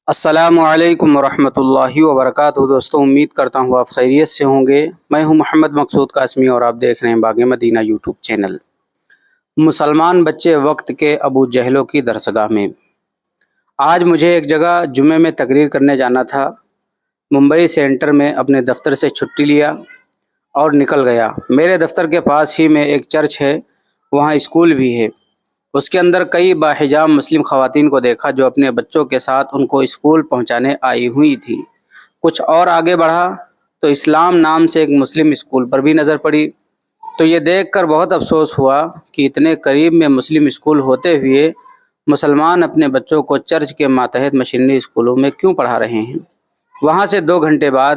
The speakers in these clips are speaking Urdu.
السلام علیکم ورحمۃ اللہ وبرکاتہ۔ دوستوں، امید کرتا ہوں آپ خیریت سے ہوں گے۔ میں ہوں محمد مقصود قاسمی اور آپ دیکھ رہے ہیں باغ مدینہ یوٹیوب چینل۔ مسلمان بچے وقت کے ابو جہلوں کی درسگاہ میں۔ آج مجھے ایک جگہ جمعے میں تقریر کرنے جانا تھا۔ ممبئی سینٹر میں اپنے دفتر سے چھٹی لیا اور نکل گیا۔ میرے دفتر کے پاس ہی میں ایک چرچ ہے، وہاں اسکول بھی ہے۔ اس کے اندر کئی باحجاب مسلم خواتین کو دیکھا جو اپنے بچوں کے ساتھ ان کو اسکول پہنچانے آئی ہوئی تھیں۔ کچھ اور آگے بڑھا تو اسلام نام سے ایک مسلم اسکول پر بھی نظر پڑی، تو یہ دیکھ کر بہت افسوس ہوا کہ اتنے قریب میں مسلم اسکول ہوتے ہوئے مسلمان اپنے بچوں کو چرچ کے ماتحت مشنری اسکولوں میں کیوں پڑھا رہے ہیں۔ وہاں سے 2 گھنٹے بعد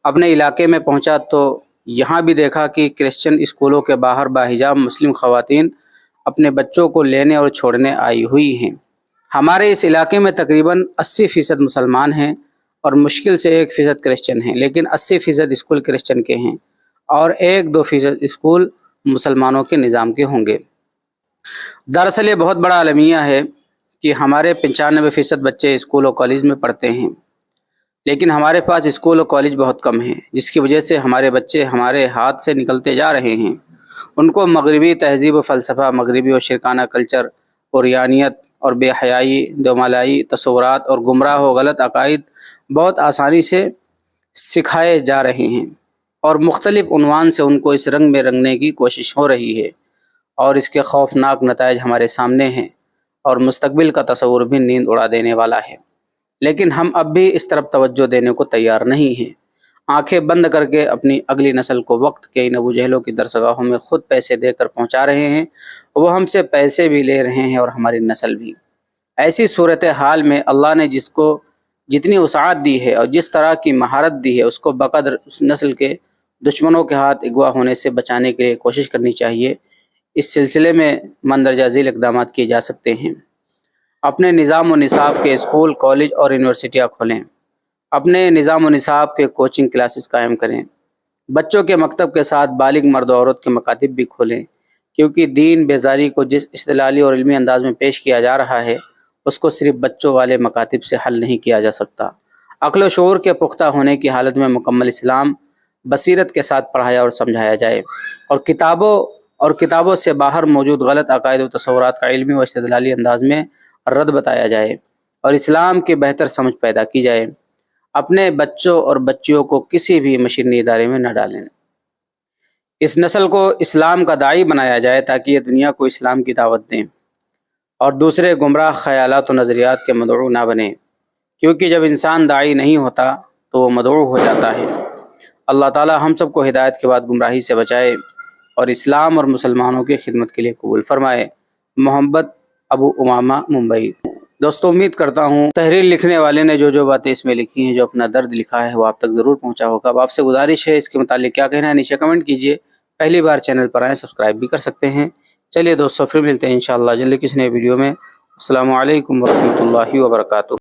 اپنے علاقے میں پہنچا تو یہاں بھی دیکھا کہ کرسچن اسکولوں کے باہر باحجاب مسلم خواتین اپنے بچوں کو لینے اور چھوڑنے آئی ہوئی ہیں۔ ہمارے اس علاقے میں تقریباً 80% مسلمان ہیں اور مشکل سے 1% کرسچن ہیں، لیکن 80% اسکول کرسچن کے ہیں اور 1-2% اسکول مسلمانوں کے نظام کے ہوں گے۔ دراصل یہ بہت بڑا المیہ ہے کہ ہمارے 95% بچے اسکول اور کالج میں پڑھتے ہیں، لیکن ہمارے پاس اسکول اور کالج بہت کم ہیں، جس کی وجہ سے ہمارے بچے ہمارے ہاتھ سے نکلتے جا رہے ہیں۔ ان کو مغربی تہذیب و فلسفہ، مغربی و شرکانہ کلچر، اوریانیت اور بے حیائی، دومالائی تصورات اور گمراہ و غلط عقائد بہت آسانی سے سکھائے جا رہے ہیں اور مختلف عنوان سے ان کو اس رنگ میں رنگنے کی کوشش ہو رہی ہے، اور اس کے خوفناک نتائج ہمارے سامنے ہیں اور مستقبل کا تصور بھی نیند اڑا دینے والا ہے۔ لیکن ہم اب بھی اس طرف توجہ دینے کو تیار نہیں ہیں۔ آنکھیں بند کر کے اپنی اگلی نسل کو وقت کے ان ابو جہلوں کی درسگاہوں میں خود پیسے دے کر پہنچا رہے ہیں، وہ ہم سے پیسے بھی لے رہے ہیں اور ہماری نسل بھی۔ ایسی صورتحال میں اللہ نے جس کو جتنی وسعت دی ہے اور جس طرح کی مہارت دی ہے، اس کو بقدر اس نسل کے دشمنوں کے ہاتھ اغوا ہونے سے بچانے کے لیے کوشش کرنی چاہیے۔ اس سلسلے میں مندرجہ ذیل اقدامات کیے جا سکتے ہیں۔ اپنے نظام و نصاب کے اسکول، کالج اور یونیورسٹیاں کھولیں۔ اپنے نظام و نصاب کے کوچنگ کلاسز قائم کریں۔ بچوں کے مکتب کے ساتھ بالغ مرد و عورت کے مکاتب بھی کھولیں، کیونکہ دین بیزاری کو جس استدلالی اور علمی انداز میں پیش کیا جا رہا ہے، اس کو صرف بچوں والے مکاتب سے حل نہیں کیا جا سکتا۔ عقل و شعور کے پختہ ہونے کی حالت میں مکمل اسلام بصیرت کے ساتھ پڑھایا اور سمجھایا جائے، اور کتابوں سے باہر موجود غلط عقائد و تصورات کا علمی و استدلالی انداز میں رد بتایا جائے اور اسلام کی بہتر سمجھ پیدا کی جائے۔ اپنے بچوں اور بچیوں کو کسی بھی مشنی ادارے میں نہ ڈالیں۔ اس نسل کو اسلام کا داعی بنایا جائے تاکہ یہ دنیا کو اسلام کی دعوت دیں اور دوسرے گمراہ خیالات و نظریات کے مدعو نہ بنیں، کیونکہ جب انسان داعی نہیں ہوتا تو وہ مدعو ہو جاتا ہے۔ اللہ تعالی ہم سب کو ہدایت کے بعد گمراہی سے بچائے اور اسلام اور مسلمانوں کی خدمت کے لیے قبول فرمائے۔ محمد ابو امامہ، ممبئی۔ دوستوں، امید کرتا ہوں تحریر لکھنے والے نے جو باتیں اس میں لکھی ہیں، جو اپنا درد لکھا ہے، وہ آپ تک ضرور پہنچا ہوگا۔ اب آپ سے گزارش ہے، اس کے متعلق کیا کہنا ہے نیچے کمنٹ کیجئے۔ پہلی بار چینل پر آئیں، سبسکرائب بھی کر سکتے ہیں۔ چلیے دوستوں، پھر ملتے ہیں انشاءاللہ جلدی کسی نئے ویڈیو میں۔ السلام علیکم ورحمۃ اللہ وبرکاتہ۔